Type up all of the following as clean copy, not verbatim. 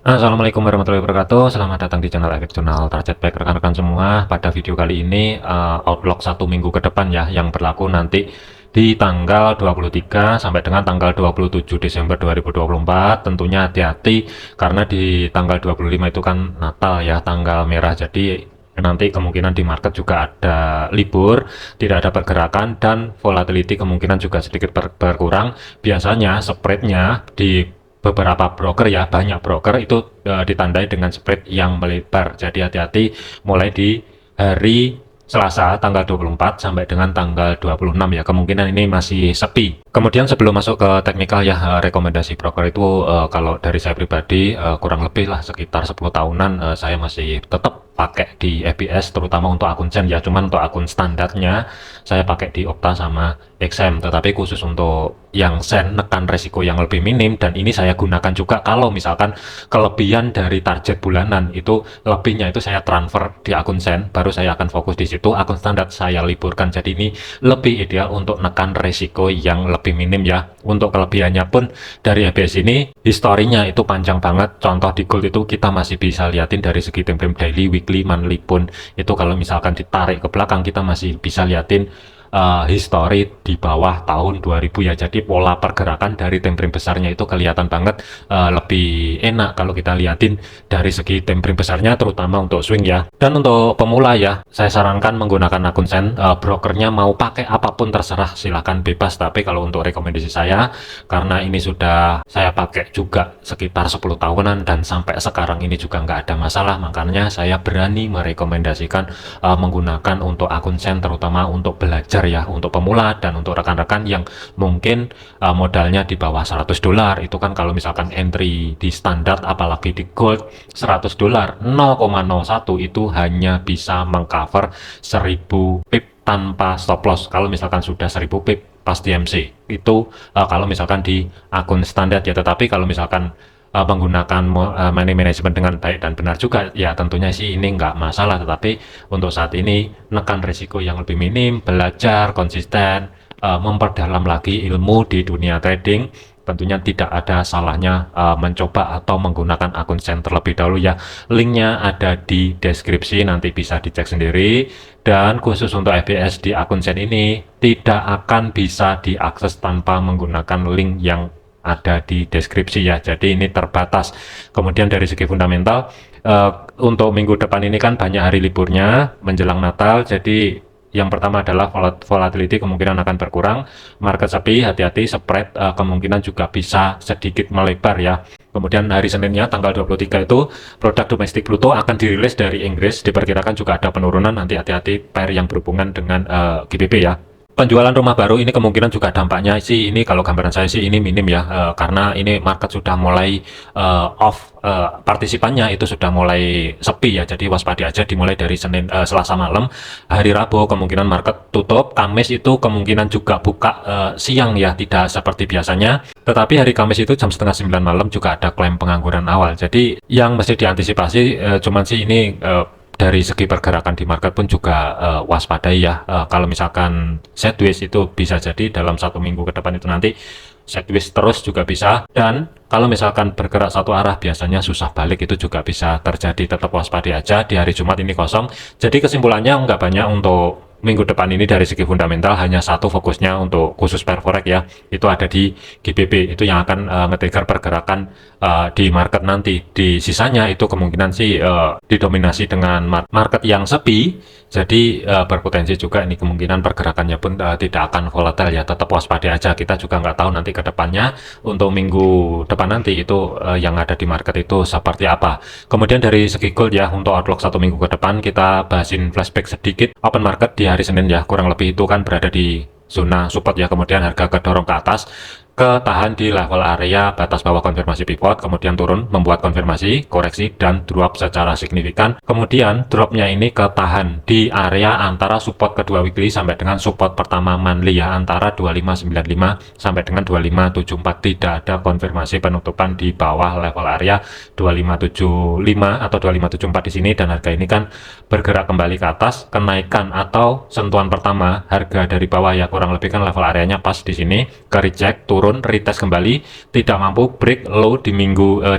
Assalamualaikum warahmatullahi wabarakatuh. Selamat datang di channel Efek Jurnal Target Baik rekan-rekan semua. Pada video kali ini outlook 1 minggu ke depan ya, yang berlaku nanti di tanggal 23 sampai dengan tanggal 27 Desember 2024. Tentunya hati-hati karena di tanggal 25 itu kan Natal ya, tanggal merah. Jadi nanti kemungkinan di market juga ada libur, tidak ada pergerakan, dan volatility kemungkinan juga sedikit berkurang. Biasanya spreadnya di beberapa broker ya, banyak broker itu ditandai dengan spread yang melebar. Jadi hati-hati mulai di hari Selasa tanggal 24 sampai dengan tanggal 26 ya, kemungkinan ini masih sepi. Kemudian sebelum masuk ke teknikal ya, rekomendasi broker itu kalau dari saya pribadi kurang lebih lah sekitar 10 tahunan saya masih tetap pakai di FBS, terutama untuk akun Sen ya. Cuman untuk akun standarnya saya pakai di Okta sama XM, tetapi khusus untuk yang Sen nekan resiko yang lebih minim, dan ini saya gunakan juga kalau misalkan kelebihan dari target bulanan itu, lebihnya itu saya transfer di akun Sen, baru saya akan fokus di situ. Akun standar saya liburkan, jadi ini lebih ideal untuk nekan resiko yang lebih minim ya. Untuk kelebihannya pun dari FBS ini historinya itu panjang banget. Contoh di gold itu kita masih bisa liatin dari segi time frame daily, weekly, monthly pun itu kalau misalkan ditarik ke belakang kita masih bisa liatin history di bawah tahun 2000 ya. Jadi pola pergerakan dari time frame besarnya itu kelihatan banget, lebih enak kalau kita liatin dari segi time frame besarnya, terutama untuk swing ya. Dan untuk pemula ya, saya sarankan menggunakan akun Sen. Brokernya mau pakai apapun terserah, silahkan bebas. Tapi kalau untuk rekomendasi saya, karena ini sudah saya pakai juga sekitar 10 tahunan dan sampai sekarang ini juga nggak ada masalah, makanya saya berani merekomendasikan menggunakan untuk akun Sen, terutama untuk belajar ya, untuk pemula dan untuk rekan-rekan yang mungkin modalnya di bawah $100. Itu kan kalau misalkan entry di standar apalagi di gold $100 0,01 itu hanya bisa mengcover 1000 pip tanpa stop loss. Kalau misalkan sudah 1000 pip pasti MC itu kalau misalkan di akun standar ya. Tetapi kalau misalkan menggunakan money management dengan baik dan benar juga ya, tentunya sih ini nggak masalah. Tetapi untuk saat ini nekan risiko yang lebih minim, belajar konsisten, memperdalam lagi ilmu di dunia trading, tentunya tidak ada salahnya mencoba atau menggunakan akun Sen terlebih dahulu ya. Linknya ada di deskripsi, nanti bisa dicek sendiri. Dan khusus untuk FBS di akun Sen ini tidak akan bisa diakses tanpa menggunakan link yang ada di deskripsi ya, jadi ini terbatas. Kemudian dari segi fundamental, untuk minggu depan ini kan banyak hari liburnya menjelang Natal, jadi yang pertama adalah volatility kemungkinan akan berkurang, market sepi, hati-hati spread kemungkinan juga bisa sedikit melebar ya. Kemudian hari Seninnya tanggal 23 itu produk domestik bruto akan dirilis dari Inggris, diperkirakan juga ada penurunan, nanti hati-hati pair yang berhubungan dengan GBP ya. Penjualan rumah baru ini kemungkinan juga dampaknya sih, ini kalau gambaran saya sih ini minim ya, karena ini market sudah mulai off, partisipannya itu sudah mulai sepi ya. Jadi waspada aja, dimulai dari Selasa malam, hari Rabu kemungkinan market tutup, Kamis itu kemungkinan juga buka siang ya, tidak seperti biasanya. Tetapi hari Kamis itu jam setengah 9 malam juga ada klaim pengangguran awal. Jadi yang mesti diantisipasi cuman sih ini dari segi pergerakan di market pun juga waspadai ya. Kalau misalkan sideways itu bisa jadi dalam 1 minggu ke depan itu nanti sideways terus juga bisa, dan kalau misalkan bergerak satu arah biasanya susah balik, itu juga bisa terjadi. Tetap waspadai aja. Di hari Jumat ini kosong, jadi kesimpulannya nggak banyak untuk minggu depan ini. Dari segi fundamental hanya satu fokusnya untuk khusus pair forex ya, itu ada di GBP, itu yang akan nge-trigger pergerakan di market nanti. Di sisanya itu kemungkinan sih didominasi dengan market yang sepi, jadi berpotensi juga ini kemungkinan pergerakannya pun tidak akan volatile ya. Tetap waspada aja, kita juga nggak tahu nanti ke depannya untuk minggu depan nanti itu yang ada di market itu seperti apa. Kemudian dari segi gold ya, untuk outlook 1 minggu ke depan kita bahasin flashback sedikit. Open market di hari Senin ya, kurang lebih itu kan berada di zona support ya, kemudian harga kedorong ke atas, ketahan di level area batas bawah konfirmasi pivot, kemudian turun membuat konfirmasi, koreksi, dan drop secara signifikan. Kemudian dropnya ini ketahan di area antara support kedua weekly sampai dengan support pertama monthly ya, antara 2595 sampai dengan 2574. Tidak ada konfirmasi penutupan di bawah level area 2575 atau 2574 di sini, dan harga ini kan bergerak kembali ke atas. Kenaikan atau sentuhan pertama harga dari bawah ya, kurang lebih kan level areanya pas di sini, ke reject turun turun, retest kembali, tidak mampu break low di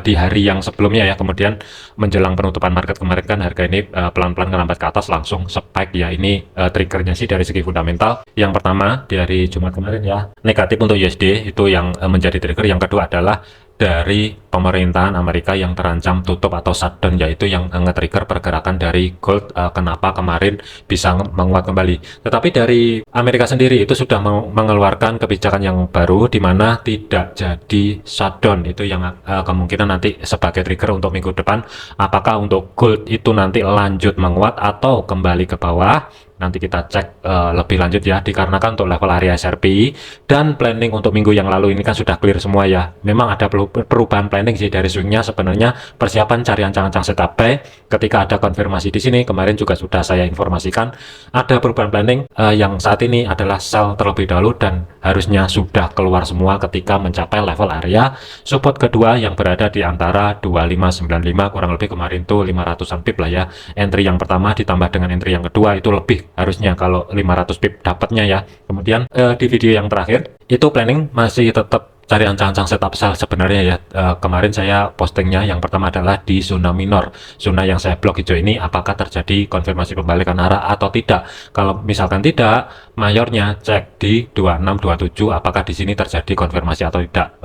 di hari yang sebelumnya ya. Kemudian menjelang penutupan market kemarin kan harga ini pelan-pelan ngerambat ke atas langsung spike ya. Ini triggernya sih dari segi fundamental. Yang pertama dari Jumat kemarin ya, negatif untuk USD itu yang menjadi trigger. Yang kedua adalah dari pemerintahan Amerika yang terancam tutup atau shutdown, yaitu yang nge-trigger pergerakan dari gold. Kenapa kemarin bisa menguat kembali. Tetapi dari Amerika sendiri itu sudah mengeluarkan kebijakan yang baru di mana tidak jadi shutdown. Itu yang kemungkinan nanti sebagai trigger untuk minggu depan. Apakah untuk gold itu nanti lanjut menguat atau kembali ke bawah? Nanti kita cek lebih lanjut ya, dikarenakan untuk level area SRPI dan planning untuk minggu yang lalu ini kan sudah clear semua ya. Memang ada perubahan planning sih dari swingnya, sebenarnya persiapan cari ancang-ancang setup buy. Ketika ada konfirmasi di sini kemarin juga sudah saya informasikan ada perubahan planning yang saat ini adalah sell terlebih dahulu dan harusnya sudah keluar semua ketika mencapai level area support kedua yang berada di antara 2595, kurang lebih kemarin tuh 500an pip lah ya. Entry yang pertama ditambah dengan entry yang kedua itu lebih harusnya kalau 500 pip dapatnya ya. Kemudian di video yang terakhir itu planning masih tetap cari ancang-ancang setup sell sebenarnya ya. Kemarin saya postingnya yang pertama adalah di zona minor, zona yang saya blok hijau ini, apakah terjadi konfirmasi pembalikan arah atau tidak. Kalau misalkan tidak, mayornya cek di 2627 apakah di sini terjadi konfirmasi atau tidak.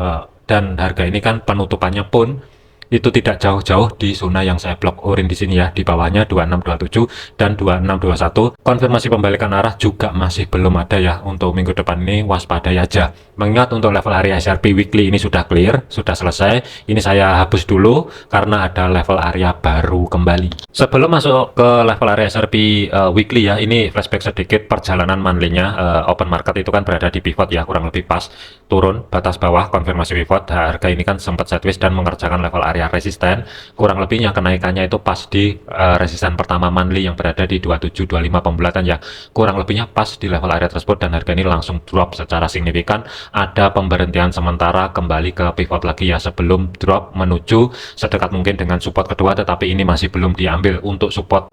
Dan harga ini kan penutupannya pun itu tidak jauh-jauh di zona yang saya blok orange di sini ya, di bawahnya 2627 dan 2621. Konfirmasi pembalikan arah juga masih belum ada ya. Untuk minggu depan ini waspadai aja, mengingat untuk level area SRP weekly ini sudah clear, sudah selesai. Ini saya hapus dulu karena ada level area baru kembali. Sebelum masuk ke level area SRP weekly ya, ini flashback sedikit perjalanan monthly-nya. Open market itu kan berada di pivot ya, kurang lebih pas turun batas bawah konfirmasi pivot. Harga ini kan sempat sideways dan mengerjakan level area resisten, kurang lebihnya kenaikannya itu pas di resisten pertama monthly yang berada di 2725 pembulatan ya, kurang lebihnya pas di level area tersebut dan harga ini langsung drop secara signifikan. Ada pemberhentian sementara kembali ke pivot lagi ya, sebelum drop menuju sedekat mungkin dengan support kedua, tetapi ini masih belum diambil. Untuk support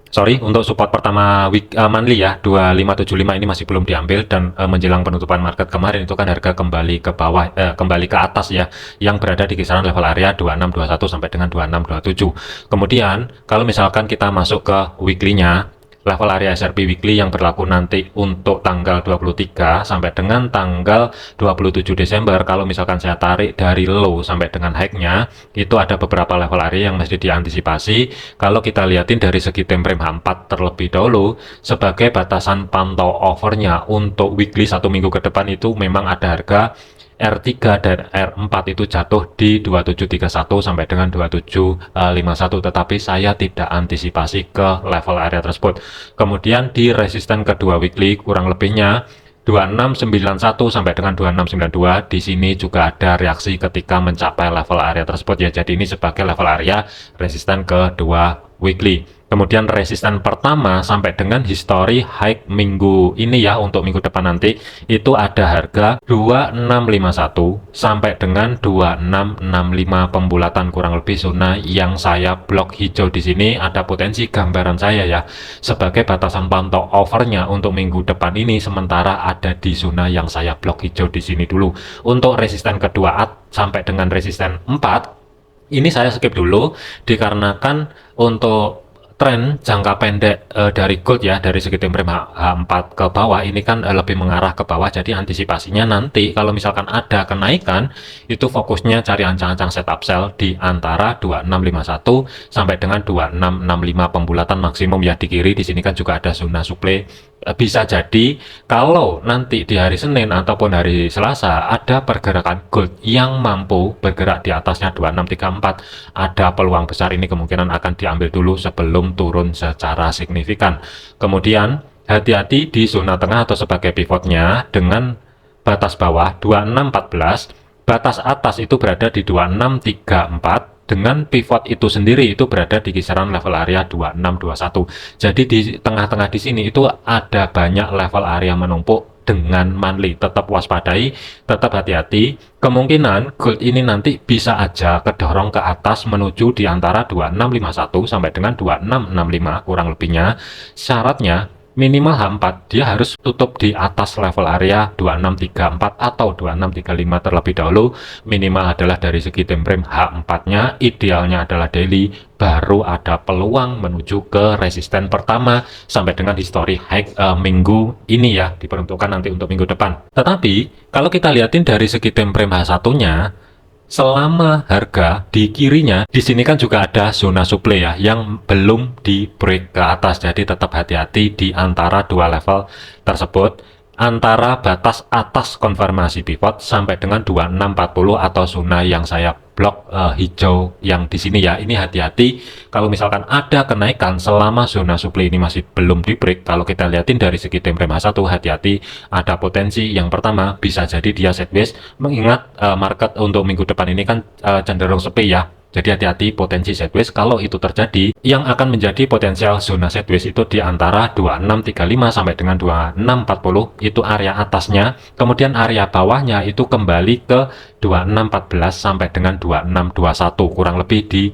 pertama monthly ya 2575 ini masih belum diambil dan menjelang penutupan market kemarin itu kan harga kembali ke bawah, kembali ke atas ya, yang berada di kisaran level area 2621 sampai dengan 2627. Kemudian kalau misalkan kita masuk ke weekly-nya, level area SRP weekly yang berlaku nanti untuk tanggal 23 sampai dengan tanggal 27 Desember, kalau misalkan saya tarik dari low sampai dengan high-nya, itu ada beberapa level area yang mesti diantisipasi. Kalau kita lihatin dari segi time frame H4 terlebih dahulu, sebagai batasan pantau overnya untuk weekly satu minggu ke depan itu memang ada harga R3 dan R4 itu jatuh di 2731 sampai dengan 2751, tetapi saya tidak antisipasi ke level area tersebut. Kemudian di resisten kedua weekly kurang lebihnya 2691 sampai dengan 2692, di sini juga ada reaksi ketika mencapai level area tersebut ya. Jadi ini sebagai level area resisten kedua weekly. Kemudian resisten pertama sampai dengan history high minggu ini ya, untuk minggu depan nanti itu ada harga 2651 sampai dengan 2665 pembulatan, kurang lebih zona yang saya blok hijau di sini. Ada potensi gambaran saya ya sebagai batasan pantau overnya untuk minggu depan ini, sementara ada di zona yang saya blok hijau di sini dulu. Untuk resisten kedua sampai dengan resisten 4 ini saya skip dulu dikarenakan untuk tren jangka pendek dari gold ya, dari segi time frame H4 ke bawah ini kan lebih mengarah ke bawah. Jadi antisipasinya nanti kalau misalkan ada kenaikan itu fokusnya cari ancang-ancang setup sell di antara 2651 sampai dengan 2665 pembulatan maksimum ya. Di kiri di sini kan juga ada zona supply. Bisa jadi kalau nanti di hari Senin ataupun hari Selasa ada pergerakan gold yang mampu bergerak di atasnya 2634, ada peluang besar ini kemungkinan akan diambil dulu sebelum turun secara signifikan. Kemudian hati-hati di zona tengah atau sebagai pivotnya dengan batas bawah 2614, batas atas itu berada di 2634, dengan pivot itu sendiri itu berada di kisaran level area 2621. Jadi di tengah-tengah di sini itu ada banyak level area menumpuk dengan monthly. Tetap waspadai, tetap hati-hati. Kemungkinan gold ini nanti bisa aja kedorong ke atas menuju di antara 2651 sampai dengan 2665 kurang lebihnya. Syaratnya minimal H4 dia harus tutup di atas level area 2634 atau 2635 terlebih dahulu. Minimal adalah dari segi time frame H4-nya, idealnya adalah daily, baru ada peluang menuju ke resisten pertama sampai dengan history high minggu ini ya, diperuntukkan nanti untuk minggu depan. Tetapi kalau kita lihatin dari segi time frame H1-nya, selama harga di kirinya, di sini kan juga ada zona supply ya, yang belum di break ke atas. Jadi tetap hati-hati di antara dua level tersebut, antara batas atas konfirmasi pivot sampai dengan 2640 atau zona yang saya blok hijau yang di sini ya. Ini hati-hati kalau misalkan ada kenaikan selama zona supply ini masih belum di break. Kalau kita lihatin dari segi time frame H1, hati-hati ada potensi. Yang pertama bisa jadi dia sideways, mengingat market untuk minggu depan ini kan cenderung sepi ya. Jadi hati-hati potensi sideways. Kalau itu terjadi, yang akan menjadi potensial zona sideways itu di antara 2635 sampai dengan 2640, itu area atasnya. Kemudian area bawahnya itu kembali ke 2614 sampai dengan 2621, kurang lebih di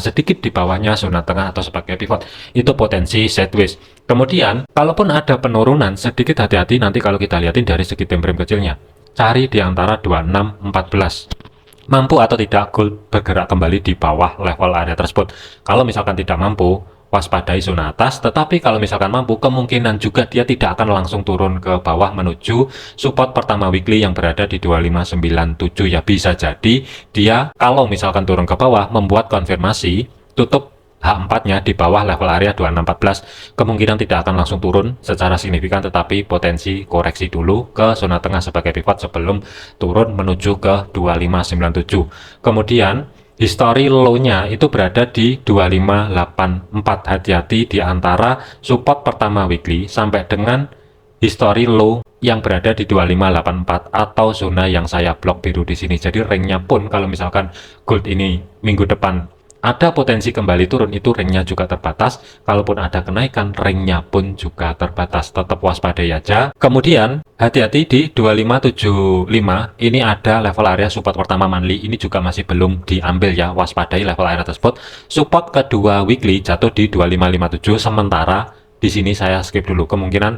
sedikit di bawahnya zona tengah atau sebagai pivot. Itu potensi sideways. Kemudian kalaupun ada penurunan, sedikit hati-hati nanti kalau kita lihatin dari segi time frame kecilnya. Cari di antara 2614. Mampu atau tidak gold bergerak kembali di bawah level area tersebut. Kalau misalkan tidak mampu, waspadai zona atas. Tetapi kalau misalkan mampu, kemungkinan juga dia tidak akan langsung turun ke bawah menuju support pertama weekly yang berada di 2597 ya. Bisa jadi dia kalau misalkan turun ke bawah membuat konfirmasi tutup H4-nya di bawah level area 2614, kemungkinan tidak akan langsung turun secara signifikan, tetapi potensi koreksi dulu ke zona tengah sebagai pivot sebelum turun menuju ke 2597. Kemudian history low-nya itu berada di 2584. Hati-hati di antara support pertama weekly sampai dengan history low yang berada di 2584 atau zona yang saya blok biru di sini. Jadi ring-nya pun kalau misalkan gold ini minggu depan ada potensi kembali turun, itu ringnya juga terbatas. Kalaupun ada kenaikan, ringnya pun juga terbatas. Tetap waspadai aja. Kemudian hati-hati di 2575, ini ada level area support pertama monthly, ini juga masih belum diambil ya. Waspadai level area tersebut. Support kedua weekly jatuh di 2557, sementara di sini saya skip dulu, kemungkinan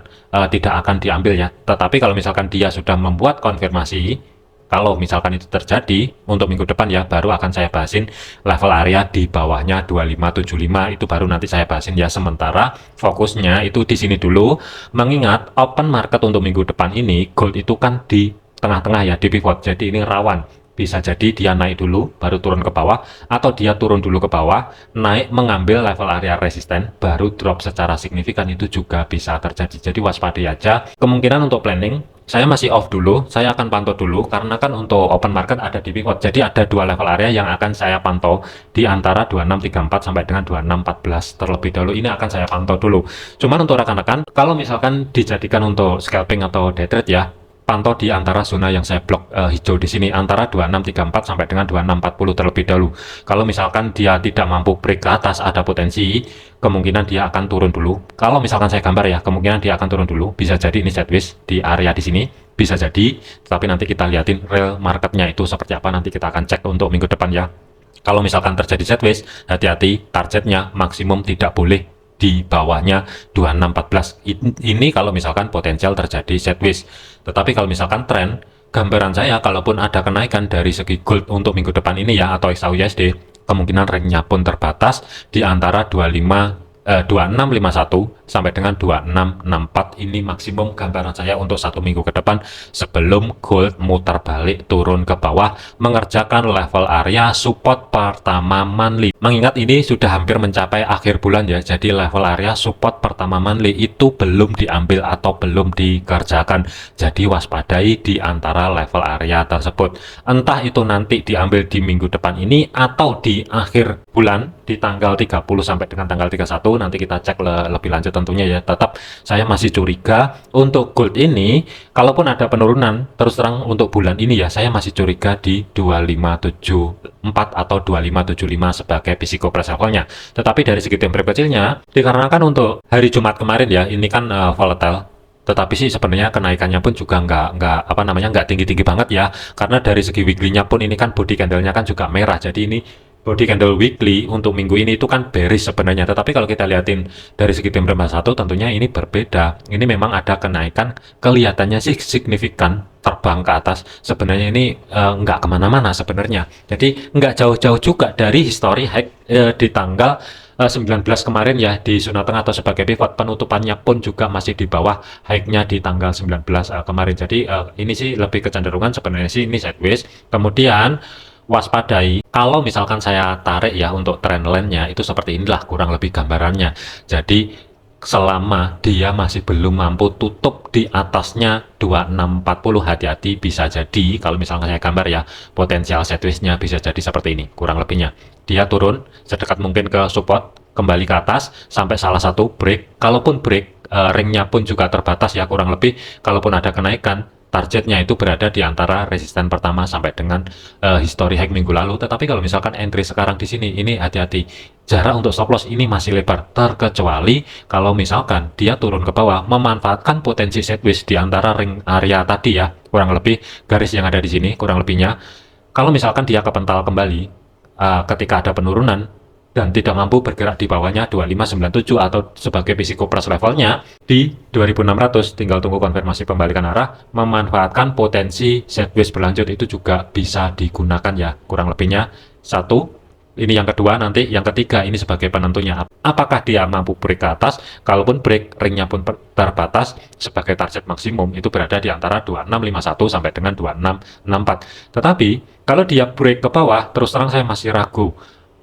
tidak akan diambil ya. Tetapi kalau misalkan dia sudah membuat konfirmasi, kalau misalkan itu terjadi untuk minggu depan ya, baru akan saya bahasin level area di bawahnya 2575, itu baru nanti saya bahasin ya. Sementara fokusnya itu di sini dulu, mengingat open market untuk minggu depan ini gold itu kan di tengah-tengah ya, di pivot. Jadi ini rawan. Bisa jadi dia naik dulu, baru turun ke bawah, atau dia turun dulu ke bawah, naik mengambil level area resisten, baru drop secara signifikan, itu juga bisa terjadi. Jadi waspadai aja. Kemungkinan untuk planning, saya masih off dulu, saya akan pantau dulu, karena kan untuk open market ada di pivot. Jadi ada dua level area yang akan saya pantau di antara 2634 sampai dengan 2614 terlebih dahulu. Ini akan saya pantau dulu. Cuman untuk rekan-rekan, kalau misalkan dijadikan untuk scalping atau day trade ya, pantau di antara zona yang saya blok hijau di sini, antara 2634 sampai dengan 2640 terlebih dahulu. Kalau misalkan dia tidak mampu break ke atas, ada potensi kemungkinan dia akan turun dulu. Kalau misalkan saya gambar ya, kemungkinan dia akan turun dulu. Bisa jadi ini sideways di area di sini, bisa jadi. Tapi nanti kita liatin real marketnya itu seperti apa, nanti kita akan cek untuk minggu depan ya. Kalau misalkan terjadi sideways, hati-hati, targetnya maksimum tidak boleh di bawahnya 2614. Ini kalau misalkan potensial terjadi sideways. Tetapi kalau misalkan tren, gambaran saya kalaupun ada kenaikan dari segi gold untuk minggu depan ini ya, atau XAUUSD, kemungkinan ringnya pun terbatas di antara 2651 sampai dengan 2664. Ini maksimum gambaran saya untuk satu minggu ke depan sebelum gold muter balik turun ke bawah mengerjakan level area support pertama monthly. Mengingat ini sudah hampir mencapai akhir bulan ya, jadi level area support pertama monthly itu belum diambil atau belum dikerjakan. Jadi waspadai di antara level area tersebut. Entah itu nanti diambil di minggu depan ini atau di akhir bulan di tanggal 30 sampai dengan tanggal 31, nanti kita cek lebih lanjut tentunya ya. Tetap saya masih curiga untuk gold ini, kalaupun ada penurunan, terus terang untuk bulan ini ya, saya masih curiga di 2574 atau 2575 sebagai physical price levelnya. Tetapi dari segi time frame kecilnya, dikarenakan untuk hari Jumat kemarin ya, ini kan volatile. Tetapi sih sebenarnya kenaikannya pun juga nggak tinggi-tinggi banget ya, karena dari segi weekly-nya pun ini kan body candle-nya kan juga merah, jadi ini body candle weekly untuk minggu ini itu kan bearish sebenarnya, tetapi kalau kita lihatin dari segi time frame satu tentunya ini berbeda. Ini memang ada kenaikan, kelihatannya sih signifikan terbang ke atas. Sebenarnya ini nggak kemana-mana sebenarnya, jadi nggak jauh-jauh juga dari history high di tanggal 19 kemarin ya di zona tengah atau sebagai pivot. Penutupannya pun juga masih di bawah high-nya di tanggal 19 kemarin. Jadi ini sih lebih kecenderungan sebenarnya sih ini sideways. Kemudian waspadai kalau misalkan saya tarik ya untuk trendline-nya itu seperti inilah kurang lebih gambarannya. Jadi selama dia masih belum mampu tutup di atasnya 2640, hati-hati, bisa jadi kalau misalkan saya gambar ya potensial sideways-nya bisa jadi seperti ini kurang lebihnya. Dia turun sedekat mungkin ke support, kembali ke atas sampai salah satu break. Kalaupun break, ringnya pun juga terbatas ya kurang lebih. Kalaupun ada kenaikan, targetnya itu berada di antara resisten pertama sampai dengan history high minggu lalu. Tetapi kalau misalkan entry sekarang di sini, ini hati-hati, jarak untuk stop loss ini masih lebar, terkecuali kalau misalkan dia turun ke bawah memanfaatkan potensi sideways di antara ring area tadi ya, kurang lebih garis yang ada di sini kurang lebihnya. Kalau misalkan dia kepental kembali ketika ada penurunan dan tidak mampu bergerak di bawahnya 2597 atau sebagai psikopras levelnya di 2600, tinggal tunggu konfirmasi pembalikan arah, memanfaatkan potensi sideways berlanjut itu juga bisa digunakan ya kurang lebihnya. Satu, ini yang kedua, nanti yang ketiga ini sebagai penentunya apakah dia mampu break ke atas. Kalaupun break, ringnya pun terbatas, sebagai target maksimum itu berada di antara 2651 sampai dengan 2664. Tetapi kalau dia break ke bawah, terus terang saya masih ragu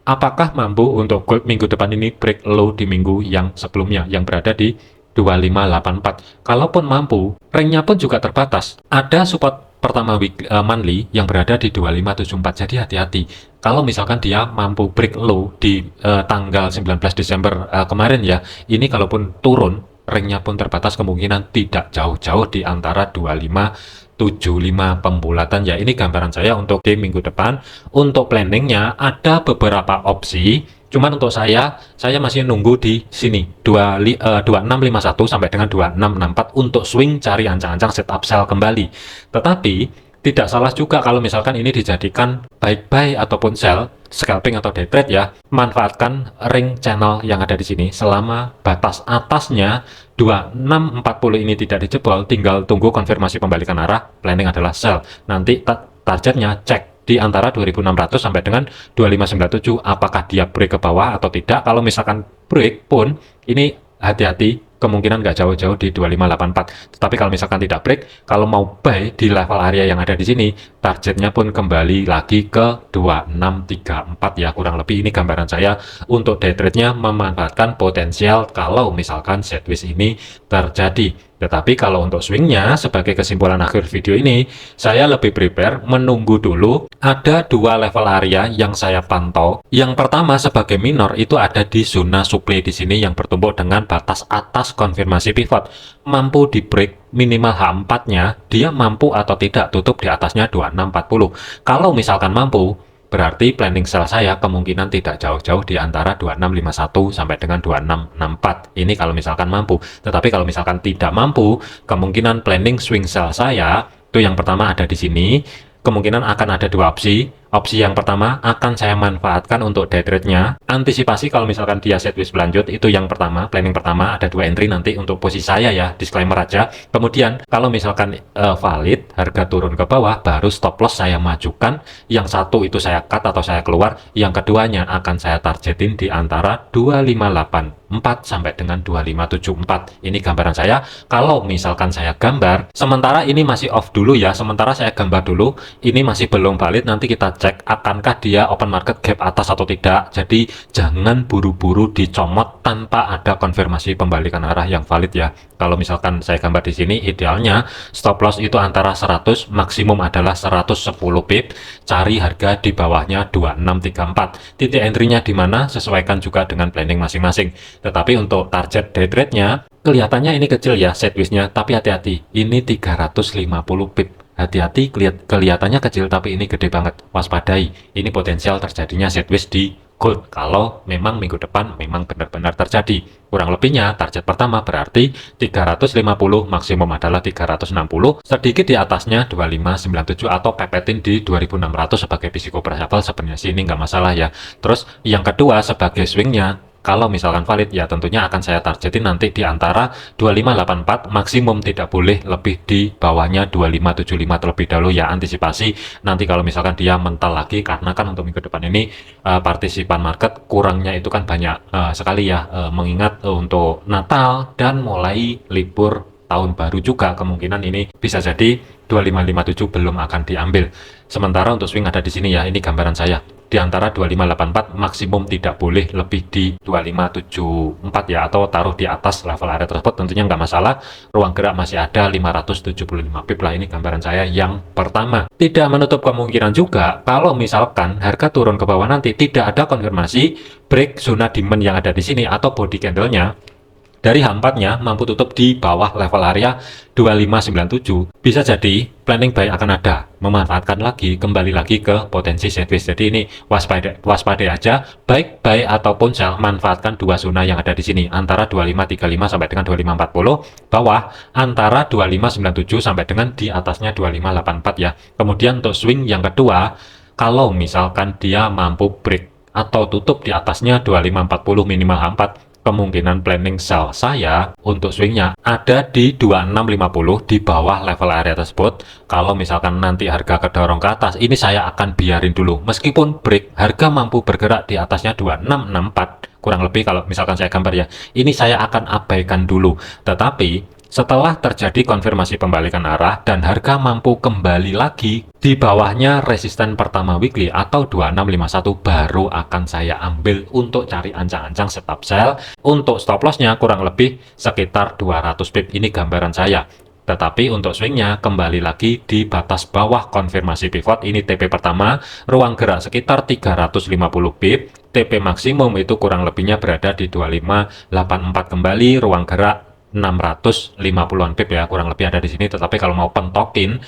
apakah mampu untuk gold minggu depan ini break low di minggu yang sebelumnya yang berada di 2584. Kalaupun mampu, ringnya pun juga terbatas. Ada support pertama monthly yang berada di 2574. Jadi hati-hati. Kalau misalkan dia mampu break low di tanggal 19 Desember kemarin ya, ini kalaupun turun, ringnya pun terbatas, kemungkinan tidak jauh-jauh di antara 2575 pembulatan ya. Ini gambaran saya untuk di minggu depan. Untuk planningnya ada beberapa opsi, cuman untuk saya masih nunggu di sini 2651 sampai dengan 2664 untuk swing cari ancang-ancang setup sell kembali. Tetapi tidak salah juga kalau misalkan ini dijadikan baik buy ataupun sell, scalping atau day trade ya. Manfaatkan ring channel yang ada di sini selama batas atasnya 2640 ini tidak dijebol, tinggal tunggu konfirmasi pembalikan arah, planning adalah sell. Nanti targetnya cek di antara 2600 sampai dengan 2597 apakah dia break ke bawah atau tidak. Kalau misalkan break pun ini hati-hati, kemungkinan nggak jauh-jauh di 2584. Tetapi kalau misalkan tidak break, kalau mau buy di level area yang ada di sini, targetnya pun kembali lagi ke 2634 ya kurang lebih. Ini gambaran saya untuk day trade-nya memanfaatkan potensial kalau misalkan sideways ini terjadi. Tetapi kalau untuk swingnya, sebagai kesimpulan akhir video ini, saya lebih prepare menunggu dulu. Ada dua level area yang saya pantau. Yang pertama sebagai minor itu ada di zona supply di sini yang bertumpuk dengan batas atas konfirmasi pivot. Mampu di break minimal H4-nya, dia mampu atau tidak tutup di atasnya 2640. Kalau misalkan mampu, berarti planning sell saya kemungkinan tidak jauh-jauh di antara 2651 sampai dengan 2664. Ini kalau misalkan mampu. Tetapi kalau misalkan tidak mampu, kemungkinan planning swing sell saya itu yang pertama ada di sini. Kemungkinan akan ada dua opsi. Opsi yang pertama akan saya manfaatkan untuk day trade-nya. Antisipasi kalau misalkan dia sideways berlanjut, itu yang pertama, planning pertama, ada dua entry nanti untuk posisi saya ya, disclaimer aja. Kemudian kalau misalkan valid, harga turun ke bawah, baru stop loss saya majukan. Yang satu itu saya cut atau saya keluar, yang keduanya akan saya targetin di antara 2584 sampai dengan 2574. Ini gambaran saya. Kalau misalkan saya gambar, sementara ini masih off dulu ya, sementara saya gambar dulu, ini masih belum valid, nanti kita cek akankah dia open market gap atas atau tidak. Jadi jangan buru-buru dicomot tanpa ada konfirmasi pembalikan arah yang valid ya. Kalau misalkan saya gambar di sini, idealnya stop loss itu antara 100, maksimum adalah 110 pip. Cari harga di bawahnya 2634. Titik entry-nya di mana sesuaikan juga dengan planning masing-masing. Tetapi untuk target day trade-nya kelihatannya ini kecil ya sideways-nya, tapi hati-hati, ini 350 pip. Hati-hati, kelihatannya kecil tapi ini gede banget. Waspadai, ini potensial terjadinya sideways di gold kalau memang minggu depan memang benar-benar terjadi. Kurang lebihnya target pertama berarti 350, maksimum adalah 360, sedikit di atasnya 2597 atau pepetin di 2600 sebagai risiko bersahabat. Sebenarnya sih ini nggak masalah ya. Terus yang kedua sebagai swingnya, kalau misalkan valid ya tentunya akan saya targetin nanti di antara 2584, maksimum tidak boleh lebih di bawahnya 2575 terlebih dahulu ya, antisipasi nanti kalau misalkan dia mental lagi, karena kan untuk minggu depan ini partisipan market kurangnya itu kan banyak sekali ya, mengingat untuk Natal dan mulai libur tahun baru juga, kemungkinan ini bisa jadi 2557 belum akan diambil. Sementara untuk swing ada di sini ya, ini gambaran saya di antara 2584, maksimum tidak boleh lebih di 2574 ya, atau taruh di atas level area tersebut tentunya nggak masalah, ruang gerak masih ada 575 pip lah. Ini gambaran saya yang pertama. Tidak menutup kemungkinan juga kalau misalkan harga turun ke bawah nanti tidak ada konfirmasi break zona demand yang ada di sini atau body candle-nya dari H4-nya mampu tutup di bawah level area 2597, bisa jadi planning buy akan ada, memanfaatkan lagi, kembali lagi ke potensi sideways. Jadi ini waspada aja, baik buy ataupun sell, manfaatkan dua zona yang ada di sini, antara 2535 sampai dengan 2540, bawah antara 2597 sampai dengan di atasnya 2584 ya. Kemudian untuk swing yang kedua, kalau misalkan dia mampu break atau tutup di atasnya 2540 minimal H4, kemungkinan planning sell saya untuk swingnya ada di 2650 di bawah level area tersebut. Kalau misalkan nanti harga kedorong ke atas, ini saya akan biarin dulu. Meskipun break, harga mampu bergerak di atasnya 2664, kurang lebih kalau misalkan saya gambar ya, ini saya akan abaikan dulu. Tetapi setelah terjadi konfirmasi pembalikan arah dan harga mampu kembali lagi di bawahnya resisten pertama weekly atau 2651, baru akan saya ambil untuk cari ancang-ancang stop sell. Untuk stop lossnya kurang lebih sekitar 200 pip, ini gambaran saya. Tetapi untuk swingnya kembali lagi di batas bawah konfirmasi pivot, ini TP pertama, ruang gerak sekitar 350 pip, TP maksimum itu kurang lebihnya berada di 2584 kembali, ruang gerak 650-an pip ya, kurang lebih ada di sini. Tetapi kalau mau pentokin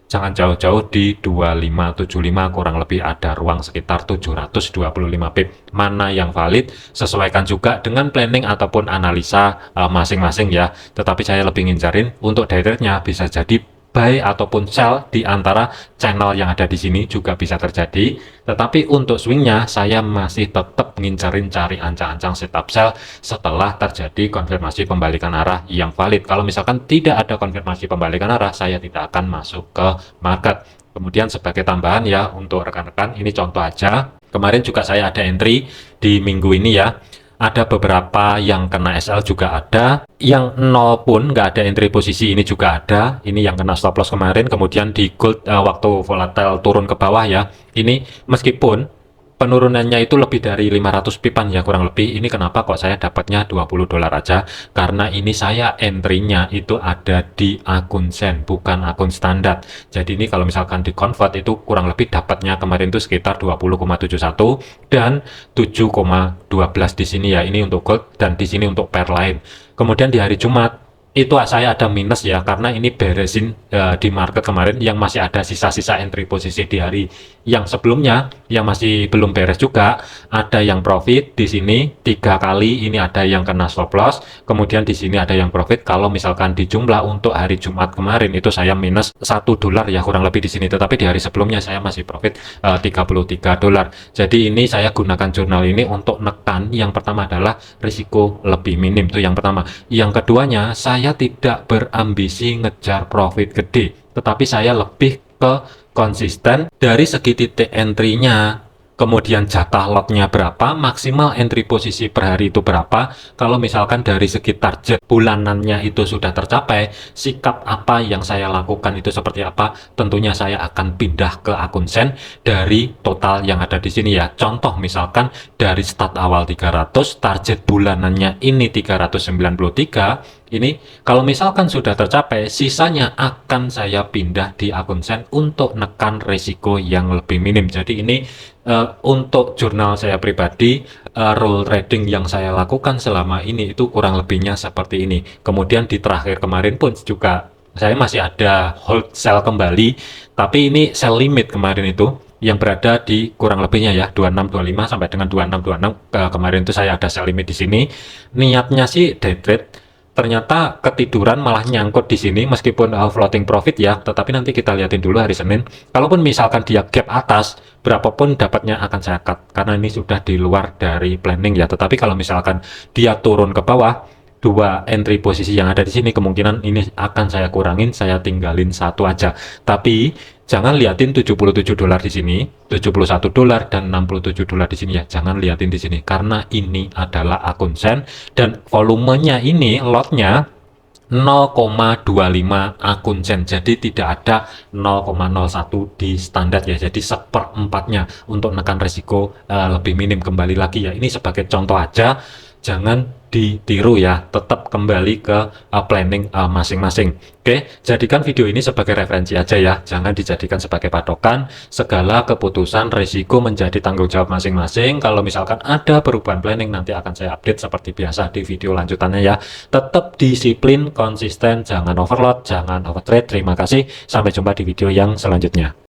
jangan jauh-jauh di 2575, kurang lebih ada ruang sekitar 725 pip. Mana yang valid sesuaikan juga dengan planning ataupun analisa masing-masing ya. Tetapi saya lebih ngincarin untuk directnya bisa jadi buy ataupun sell di antara channel yang ada di sini juga bisa terjadi. Tetapi untuk swingnya saya masih tetap ngincarin cari ancang-ancang setup sell setelah terjadi konfirmasi pembalikan arah yang valid. Kalau misalkan tidak ada konfirmasi pembalikan arah, saya tidak akan masuk ke market. Kemudian sebagai tambahan ya untuk rekan-rekan, ini contoh aja. Kemarin juga saya ada entry di minggu ini ya. Ada beberapa yang kena SL juga ada, yang nol pun nggak ada entry posisi ini juga ada. Ini yang kena stop loss kemarin, kemudian di gold waktu volatile turun ke bawah ya. Ini meskipun penurunannya itu lebih dari 500 pipan ya kurang lebih. Ini kenapa kok saya dapatnya 20 dolar aja? Karena ini saya entry-nya itu ada di akun Sen, bukan akun standar. Jadi ini kalau misalkan di convert itu kurang lebih dapatnya kemarin itu sekitar 20,71 dan 7,12 di sini ya. Ini untuk gold dan di sini untuk pair lain. Kemudian di hari Jumat itu saya ada minus ya, karena ini beresin di market kemarin yang masih ada sisa-sisa entry posisi di hari yang sebelumnya yang masih belum beres juga. Ada yang profit di sini 3 kali, ini ada yang kena stop loss, kemudian di sini ada yang profit. Kalau misalkan dijumlah untuk hari Jumat kemarin itu saya minus 1 dolar ya kurang lebih di sini, tetapi di hari sebelumnya saya masih profit 33 dolar. Jadi ini saya gunakan jurnal ini untuk nekan, yang pertama adalah risiko lebih minim, itu yang pertama. Yang keduanya, saya tidak berambisi ngejar profit gede, tetapi saya lebih ke konsisten dari segi titik entry-nya, kemudian jatah lotnya berapa, maksimal entry posisi per hari itu berapa. Kalau misalkan dari segi target bulanannya itu sudah tercapai, sikap apa yang saya lakukan itu seperti apa, tentunya saya akan pindah ke akun Sen dari total yang ada di sini ya. Contoh misalkan dari start awal 300, target bulanannya ini 393, ini kalau misalkan sudah tercapai, sisanya akan saya pindah di akun Sen untuk nekan risiko yang lebih minim. Jadi ini untuk jurnal saya pribadi, role trading yang saya lakukan selama ini itu kurang lebihnya seperti ini. Kemudian di terakhir kemarin pun juga saya masih ada hold sell kembali, tapi ini sell limit kemarin itu yang berada di kurang lebihnya ya 2625 sampai dengan 2626. Kemarin itu saya ada sell limit di sini. Niatnya sih day trade, ternyata ketiduran malah nyangkut di sini meskipun floating profit ya, tetapi nanti kita lihatin dulu hari Senin. Kalaupun misalkan dia gap atas, berapapun dapatnya akan saya cut karena ini sudah di luar dari planning ya. Tetapi kalau misalkan dia turun ke bawah, dua entry posisi yang ada di sini kemungkinan ini akan saya kurangin, saya tinggalin satu aja. Tapi jangan liatin 77 dolar di sini, 71 dolar dan 67 dolar di sini ya. Jangan liatin di sini karena ini adalah akun sen dan volumenya ini lotnya 0,25 akun sen, jadi tidak ada 0,01 di standar ya, jadi seperempatnya untuk menekan resiko lebih minim. Kembali lagi ya, ini sebagai contoh aja, jangan ditiru ya, tetap kembali ke planning masing-masing. Oke, jadikan video ini sebagai referensi aja ya, jangan dijadikan sebagai patokan. Segala keputusan resiko menjadi tanggung jawab masing-masing. Kalau misalkan ada perubahan planning, nanti akan saya update seperti biasa di video lanjutannya ya. Tetap disiplin, konsisten, jangan overload, jangan overtrade. Terima kasih, sampai jumpa di video yang selanjutnya.